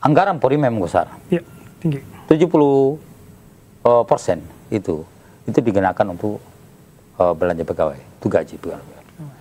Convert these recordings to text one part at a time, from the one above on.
anggaran Polri memang besar. Ya, tinggi. 70% itu digunakan untuk belanja pegawai, itu gaji pegawai.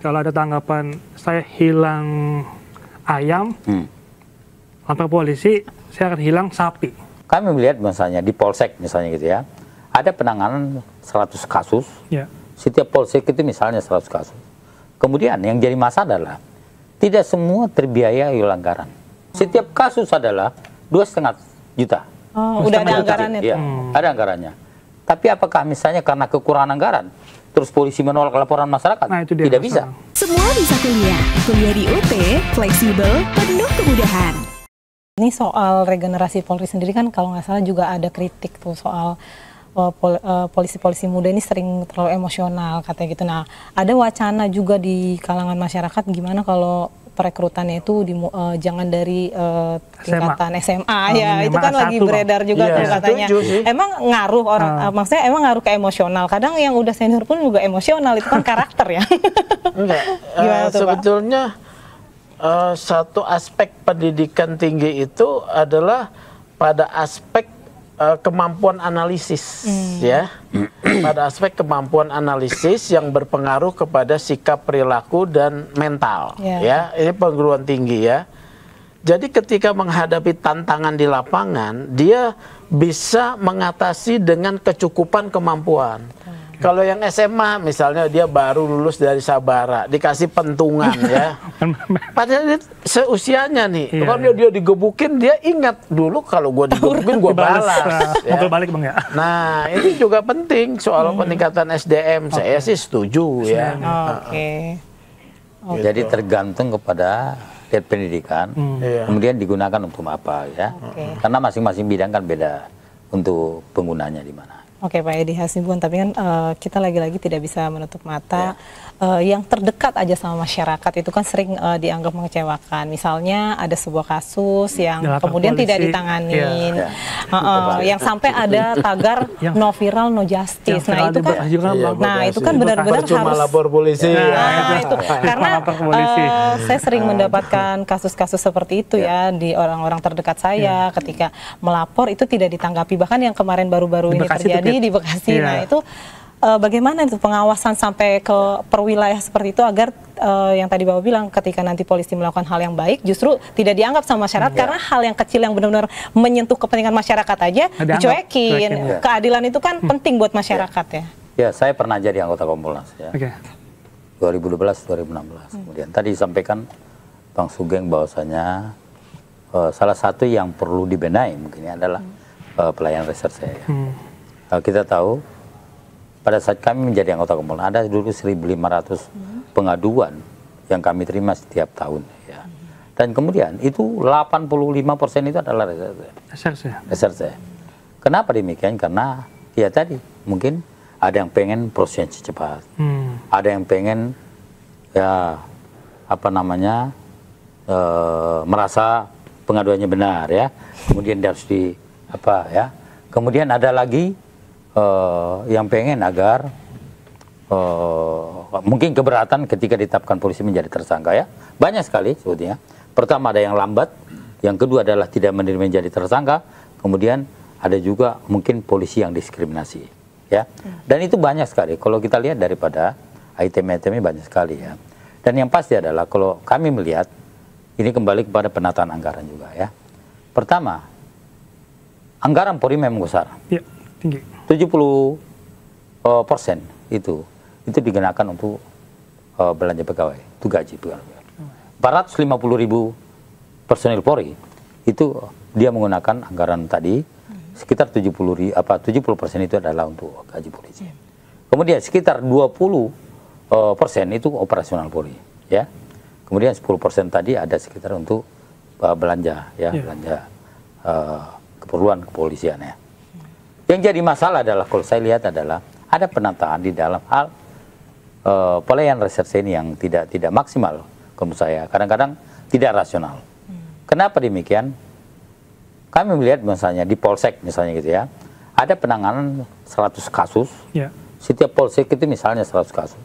Kalau ada tanggapan saya hilang ayam, lapor polisi, saya akan hilang sapi. Kami melihat misalnya di Polsek misalnya gitu ya, ada penanganan 100 kasus, Ya. setiap Polsek itu misalnya 100 kasus. Kemudian yang jadi masalah adalah tidak semua terbiayai oleh anggaran. Setiap kasus adalah 2,5 juta. Oh, udah ada anggarannya. Iya, ada anggarannya. Tapi apakah misalnya karena kekurangan anggaran, terus polisi menolak laporan masyarakat? Nah, itu dia tidak masalah. bisa. Semua bisa kuliah. Kuliah di UP, fleksibel, penuh kemudahan. Ini soal regenerasi Polri sendiri kan kalau nggak salah juga ada kritik tuh soal polisi-polisi muda ini sering terlalu emosional katanya gitu. Nah, ada wacana juga di kalangan masyarakat gimana kalau perekrutannya itu jangan dari tingkatan SMA ya, itu kan lagi beredar juga tuh katanya. Emang ngaruh orang, maksudnya emang ngaruh ke emosional. Kadang yang udah senior pun juga emosional, itu kan karakter ya. Enggak, sebetulnya satu aspek pendidikan tinggi itu adalah pada aspek kemampuan analisis, ya, pada aspek kemampuan analisis yang berpengaruh kepada sikap, perilaku dan mental, ya, ini perguruan tinggi ya. Jadi ketika menghadapi tantangan di lapangan, dia bisa mengatasi dengan kecukupan kemampuan. Kalau yang SMA misalnya dia baru lulus dari Sabara, dikasih pentungan ya. Padahal dia seusianya nih. Kalau dia digebukin, dia ingat dulu kalau gue digebukin gue balas. Mukul balik Bang ya. Nah, ini juga penting soal peningkatan SDM. Saya sih setuju ya. Jadi tergantung kepada pendidikan, kemudian digunakan untuk apa ya. Karena masing-masing bidang kan beda untuk penggunanya di mana. Oke Pak Edi Hasibuan, tapi kan kita lagi-lagi tidak bisa menutup mata yang terdekat aja sama masyarakat itu kan sering dianggap mengecewakan. Misalnya ada sebuah kasus yang kemudian tidak ditanganin, yang sampai ada tagar no viral no justice. Nah itu kan, itu kan benar-benar harus lapor polisi. Itu karena saya sering mendapatkan kasus-kasus seperti itu ya di orang-orang terdekat saya ketika melapor itu tidak ditanggapi. Bahkan yang kemarin baru-baru ini terjadi di Bekasi. Nah itu bagaimana itu pengawasan sampai ke perwilayah seperti itu agar yang tadi Bapak bilang ketika nanti polisi melakukan hal yang baik justru tidak dianggap sama masyarakat karena hal yang kecil yang benar-benar menyentuh kepentingan masyarakat aja dicuekin. Keadilan itu kan penting buat masyarakat ya. Ya, saya pernah jadi anggota Kompolnas ya. 2012-2016. Kemudian tadi disampaikan Bang Sugeng bahwasanya salah satu yang perlu dibenahi mungkin adalah pelayanan reserse. Kita tahu pada saat kami menjadi anggota Kompolnas ada dulu 1.500 pengaduan yang kami terima setiap tahun ya. Dan kemudian itu 85% itu adalah reserse. Kenapa demikian? Karena ya tadi mungkin ada yang pengen proses cepat. Ada yang pengen ya apa namanya merasa pengaduannya benar ya. Kemudian dia harus di apa ya. Kemudian ada lagi yang pengen agar mungkin keberatan ketika ditetapkan polisi menjadi tersangka ya. Banyak sekali sebetulnya. Pertama ada yang lambat, yang kedua adalah tidak menerima menjadi tersangka, kemudian ada juga mungkin polisi yang diskriminasi ya. Dan itu banyak sekali kalau kita lihat daripada item-itemnya banyak sekali ya. Dan yang pasti adalah kalau kami melihat ini kembali kepada penataan anggaran juga ya. Pertama, anggaran Polri memang besar. Ya, tinggi. 70% itu digunakan untuk belanja pegawai, itu gaji pegawai. 450.000 personil Polri itu dia menggunakan anggaran tadi sekitar 70% itu adalah untuk gaji polisi. Kemudian sekitar 20% itu operasional Polri, ya. Kemudian 10% tadi ada sekitar untuk belanja, ya, belanja keperluan kepolisian ya. Yang jadi masalah adalah kalau saya lihat adalah ada penataan di dalam hal pelayanan reserse ini yang tidak maksimal menurut saya, kadang-kadang tidak rasional. Kenapa demikian? Kami melihat misalnya di Polsek misalnya gitu ya, ada penanganan 100 kasus, setiap Polsek itu misalnya 100 kasus.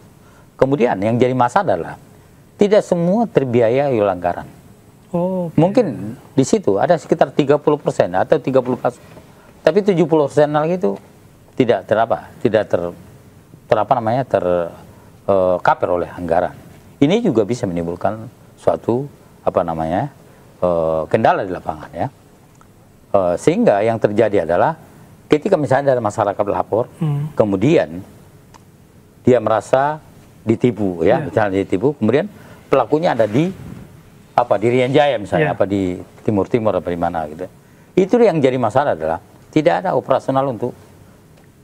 Kemudian yang jadi masalah adalah tidak semua terbiayai oleh anggaran. Oh, Mungkin di situ ada sekitar 30% atau 30%. Tapi 70% lagi itu tidak cover oleh anggaran. Ini juga bisa menimbulkan suatu kendala di lapangan ya. Sehingga yang terjadi adalah ketika misalnya ada masyarakat lapor, kemudian dia merasa ditipu ya, misalnya ditipu, kemudian pelakunya ada di Rian Jaya misalnya, di Timur apa di mana gitu. Itu yang jadi masalah adalah tidak ada operasional untuk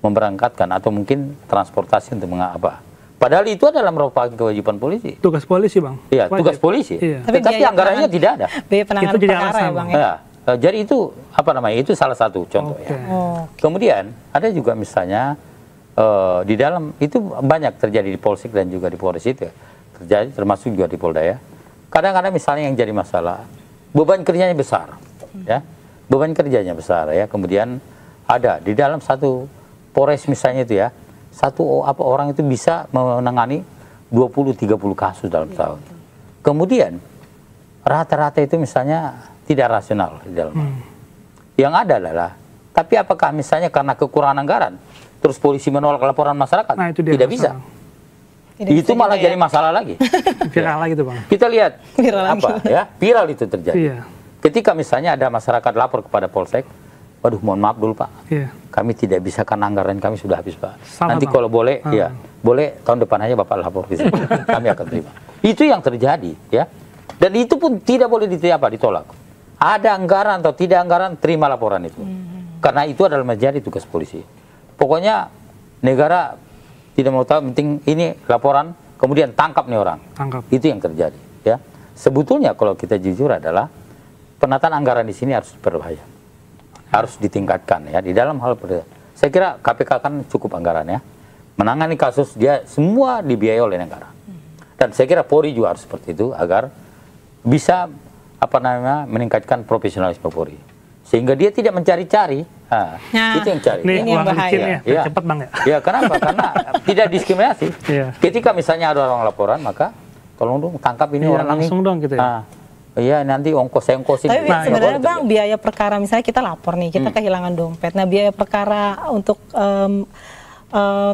memberangkatkan atau mungkin transportasi untuk Padahal itu adalah merupakan kewajiban polisi. Tugas polisi, Bang. Iya, tugas polisi. Iya. Tetapi anggarannya tidak ada. Biaya penanganan perkara ya, Bang ya. Jadi itu itu salah satu contoh ya. Kemudian ada juga misalnya di dalam itu banyak terjadi di Polsek dan juga di Polres itu terjadi, termasuk juga di Polda ya. Kadang-kadang misalnya yang jadi masalah beban kerjanya besar, ya, beban kerjanya besar ya. Kemudian ada di dalam satu Polres misalnya itu ya, orang itu bisa menangani 20-30 kasus dalam tahun. Kemudian rata-rata itu misalnya tidak rasional di dalam. Yang ada adalah, tapi apakah misalnya karena kekurangan anggaran, terus polisi menolak laporan masyarakat? Nah, itu tidak bisa. Itu malah jadi masalah lagi. Viral lagi tuh, Bang. Kita lihat viral itu terjadi. Iya. Ketika misalnya ada masyarakat lapor kepada Polsek, waduh mohon maaf dulu Pak, kami tidak bisa karena anggaran kami sudah habis Pak. Nanti kalau boleh, boleh tahun depan aja Bapak lapor ke sini, kami akan terima. Itu yang terjadi, ya. Dan itu pun tidak boleh ditolak. Ada anggaran atau tidak anggaran, terima laporan itu. Karena itu adalah menjadi tugas polisi. Pokoknya negara tidak mau tahu, penting ini laporan, kemudian tangkap nih orang. Itu yang terjadi, ya. Sebetulnya kalau kita jujur adalah penataan anggaran di sini harus berbahaya. Harus ditingkatkan ya di dalam hal saya kira KPK kan cukup anggaran ya, menangani kasus dia semua dibiayai oleh negara, dan saya kira Polri juga harus seperti itu agar bisa meningkatkan profesionalisme Polri sehingga dia tidak mencari-cari, itu yang cari. Ini yang bahaya. Ya, cepat Bang ya. Ya kenapa? Karena tidak diskriminasi. Ketika misalnya ada orang laporan maka tolong dong tangkap ini orang langsung dong gitu ya. Iya nanti ongkosin. Tapi sebenarnya Bang biaya perkara misalnya kita lapor nih, kita kehilangan dompet. Nah biaya perkara untuk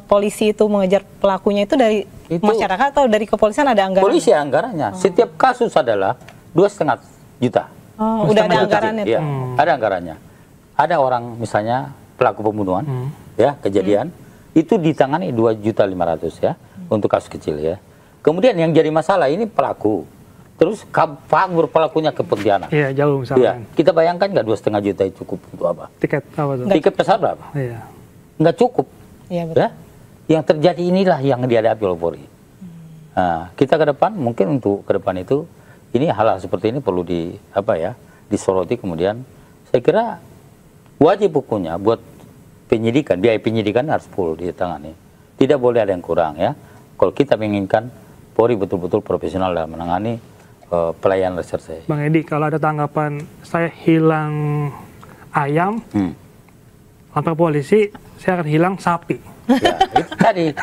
polisi itu mengejar pelakunya itu dari masyarakat atau dari kepolisian ada anggaran? Polisi anggarannya. Setiap kasus adalah 2,5 juta. Udah ada anggarannya. Iya, ada anggarannya. Ada orang misalnya pelaku pembunuhan, ya kejadian itu ditangani 2.500.000 ya untuk kasus kecil ya. Kemudian yang jadi masalah ini pelaku. Terus kabur pelakunya ke Pontianak. Iya, jauh misalnya. Kita bayangkan nggak 2,5 juta itu cukup untuk apa? Tiket apa tuh? Tiket pesawat berapa? Iya. Nggak cukup. Iya, betul. Ya? Yang terjadi inilah yang dihadapi oleh Polri. Nah, kita ke depan mungkin untuk ke depan itu ini hal-hal seperti ini perlu disoroti. Kemudian saya kira wajib hukumnya buat penyidikan, biaya penyidikan harus full ditangani. Tidak boleh ada yang kurang ya. Kalau kita menginginkan Polri betul-betul profesional dalam menangani pelayanan reserse. Bang Edi, kalau ada tanggapan saya hilang ayam, lapor polisi, saya akan hilang sapi. Ya, itu tadi.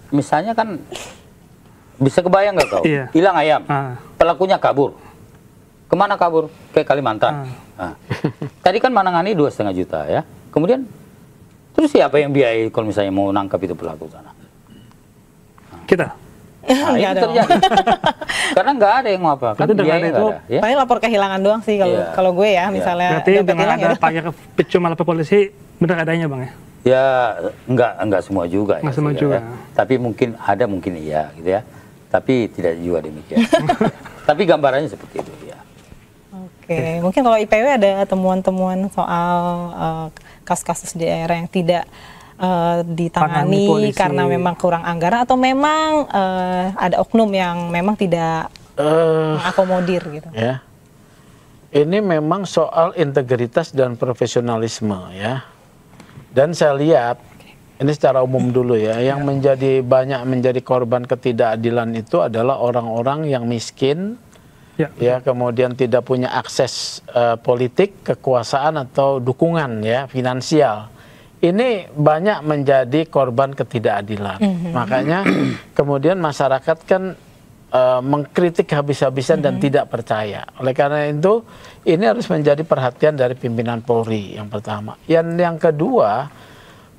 Misalnya kan bisa kebayang nggak kau? Hilang ayam, pelakunya kabur. Kemana kabur? Ke Kalimantan. Tadi kan menangani 2,5 juta ya. Kemudian terus siapa yang biayai kalau misalnya mau nangkap itu pelaku sana? Kita. Nah, itu terjadi. Karena nggak ada yang mau apa. Kan biaya nggak ada. Paling lapor kehilangan doang sih kalau gue ya, misalnya. Berarti dengan ada pakai cuma lapor polisi, benar adanya Bang ya? Ya nggak semua juga. Nggak semua juga. Ya. Tapi mungkin ada, mungkin iya gitu ya. Tapi tidak juga demikian. Tapi gambarannya seperti itu ya. Oke, mungkin kalau IPW ada temuan-temuan soal kasus-kasus di daerah yang tidak ditangani karena memang kurang anggaran atau memang ada oknum yang memang tidak mengakomodir gitu. Ya. Ini memang soal integritas dan profesionalisme ya. Dan saya lihat ini secara umum dulu ya, yang banyak menjadi korban ketidakadilan itu adalah orang-orang yang miskin, ya kemudian tidak punya akses politik, kekuasaan atau dukungan ya finansial. Ini banyak menjadi korban ketidakadilan. Makanya kemudian masyarakat kan mengkritik habis-habisan dan tidak percaya. Oleh karena itu, ini harus menjadi perhatian dari pimpinan Polri yang pertama. Yang kedua,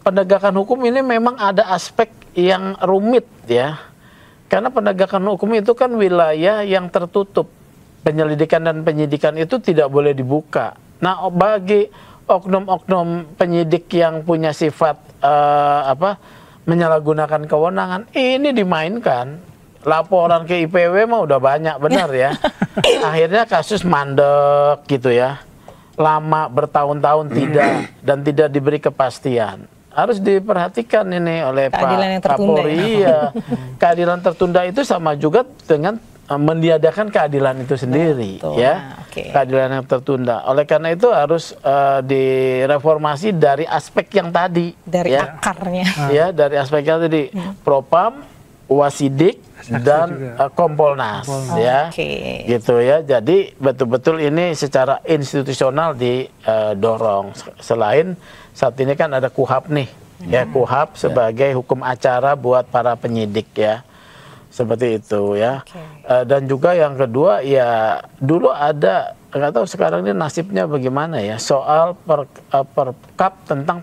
penegakan hukum ini memang ada aspek yang rumit ya. Karena penegakan hukum itu kan wilayah yang tertutup. Penyelidikan dan penyidikan itu tidak boleh dibuka. Nah, bagi oknum-oknum penyidik yang punya sifat menyalahgunakan kewenangan, ini dimainkan. Laporan ke IPW mah udah banyak, benar ya. Akhirnya kasus mandek gitu ya. Lama bertahun-tahun tidak diberi kepastian. Harus diperhatikan ini oleh Pak Kapolri ya. Keadilan tertunda itu sama juga dengan meniadakan keadilan itu sendiri. Betul. Ya. Keadilan yang tertunda. Oleh karena itu harus direformasi dari aspek yang tadi. Dari akarnya. Ya, dari aspek yang tadi. Propam, Wasidik, dan Kompolnas ya, gitu ya. Jadi betul-betul ini secara institusional didorong. Selain saat ini kan ada KUHAP nih, ya KUHAP sebagai hukum acara buat para penyidik ya, seperti itu ya. Dan juga yang kedua ya, dulu ada, nggak tahu sekarang ini nasibnya bagaimana ya, soal perkap tentang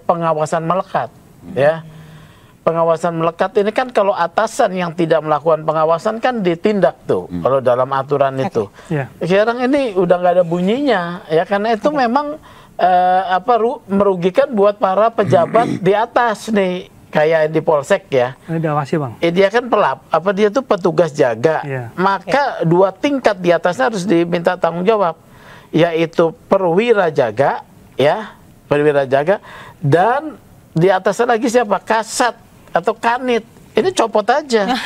pengawasan melekat ya. Pengawasan melekat ini kan kalau atasan yang tidak melakukan pengawasan kan ditindak tuh kalau dalam aturan itu. Sekarang ini udah nggak ada bunyinya ya, karena itu memang merugikan buat para pejabat di atas nih, kayak di Polsek ya. Ada awasi Bang. Dia kan dia tuh petugas jaga. Maka 2 tingkat di atasnya harus diminta tanggung jawab, yaitu perwira jaga ya, perwira jaga, dan di atasnya lagi siapa? Kasat atau kanit. Ini copot aja.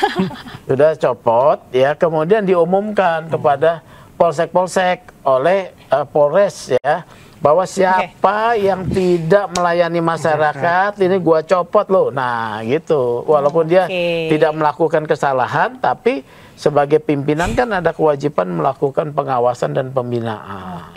Sudah copot ya, kemudian diumumkan kepada polsek-polsek oleh Polres ya, bahwa siapa yang tidak melayani masyarakat ini gua copot loh. Nah, gitu. Walaupun dia tidak melakukan kesalahan, tapi sebagai pimpinan kan ada kewajiban melakukan pengawasan dan pembinaan.